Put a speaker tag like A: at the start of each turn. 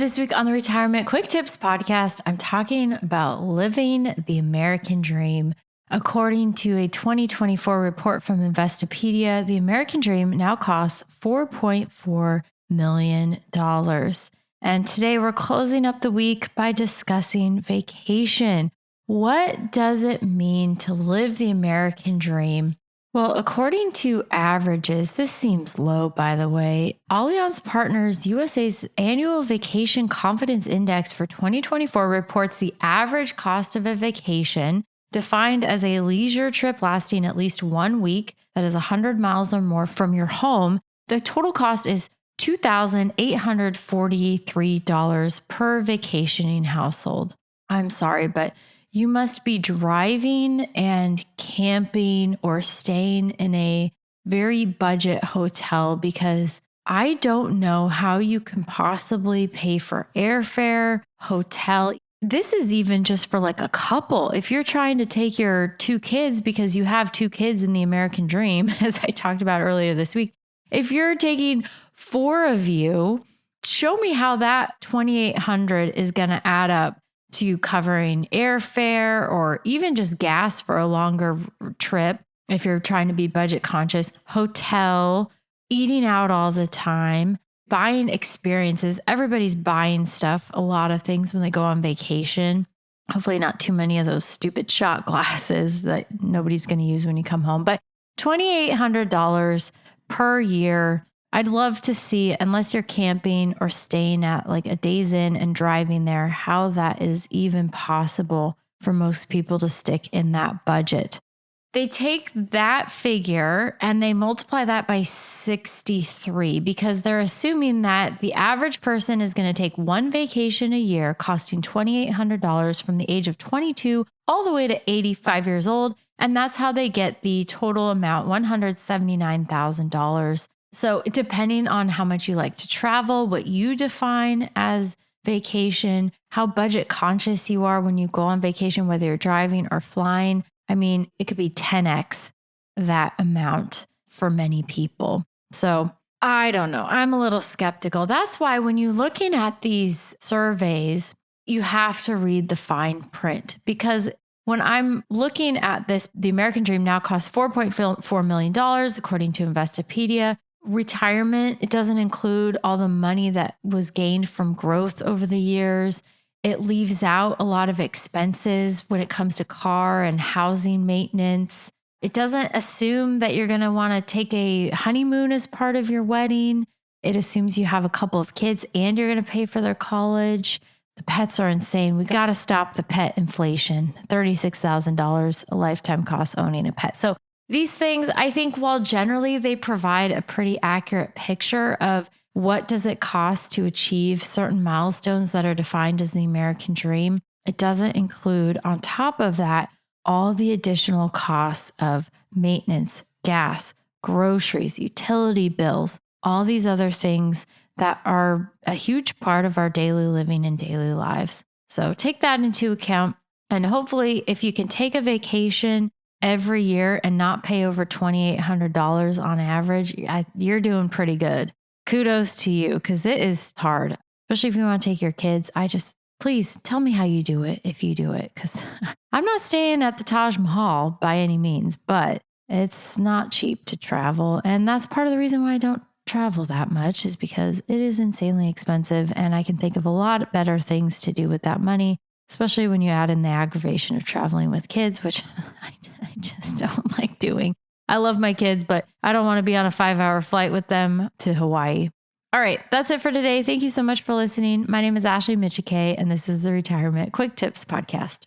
A: This week on the Retirement Quick Tips podcast, I'm talking about living the American dream. According to a 2024 report from Investopedia, the American dream now costs $4.4 million. And today we're closing up the week by discussing vacation. What does it mean to live the American dream? Well, according to averages, this seems low, by the way. Allianz Partners USA's annual vacation confidence index for 2024 reports the average cost of a vacation, defined as a leisure trip lasting at least 1 week, that is 100 miles or more from your home. The total cost is $2,843 per vacationing household. I'm sorry, but you must be driving and camping or staying in a very budget hotel, because I don't know how you can possibly pay for airfare, hotel. This is even just for like a couple. If you're trying to take your 2 kids, because you have 2 kids in the American dream, as I talked about earlier this week, if you're taking 4 of you, show me how that $2,800 is going to add up to you covering airfare or even just gas for a longer trip. If you're trying to be budget conscious, hotel, eating out all the time, buying experiences. Everybody's buying stuff, a lot of things when they go on vacation. Hopefully not too many of those stupid shot glasses that nobody's going to use when you come home, but $2,800 per year. I'd love to see, unless you're camping or staying at like a Days Inn and driving there, how that is even possible for most people to stick in that budget. They take that figure and they multiply that by 63, because they're assuming that the average person is going to take 1 vacation a year costing $2,800 from the age of 22 all the way to 85 years old. And that's how they get the total amount, $179,000. So depending on how much you like to travel, what you define as vacation, how budget conscious you are when you go on vacation, whether you're driving or flying, I mean, it could be 10x that amount for many people. So I don't know. I'm a little skeptical. That's why when you're looking at these surveys, you have to read the fine print, because when I'm looking at this, the American dream now costs $4.4 million, according to Investopedia. Retirement, it doesn't include all the money that was gained from growth over the years. It leaves out a lot of expenses when it comes to car and housing maintenance. It doesn't assume that you're going to want to take a honeymoon as part of your wedding. It assumes you have a couple of kids and you're going to pay for their college. The pets are insane. We got to stop the pet inflation. $36,000 a lifetime cost owning a pet. So these things, I think, while generally they provide a pretty accurate picture of what does it cost to achieve certain milestones that are defined as the American dream, it doesn't include, on top of that, all the additional costs of maintenance, gas, groceries, utility bills, all these other things that are a huge part of our daily living and daily lives. So take that into account. And hopefully, if you can take a vacation every year and not pay over $2,800 on average, you're doing pretty good. Kudos to you, because it is hard, especially if you want to take your kids. Please tell me how you do it if you do it, because I'm not staying at the Taj Mahal by any means, but it's not cheap to travel. And that's part of the reason why I don't travel that much, is because it is insanely expensive. And I can think of a lot better things to do with that money, especially when you add in the aggravation of traveling with kids, which I just don't like doing. I love my kids, but I don't want to be on a 5-hour flight with them to Hawaii. All right, that's it for today. Thank you so much for listening. My name is Ashley Michike, and this is the Retirement Quick Tips podcast.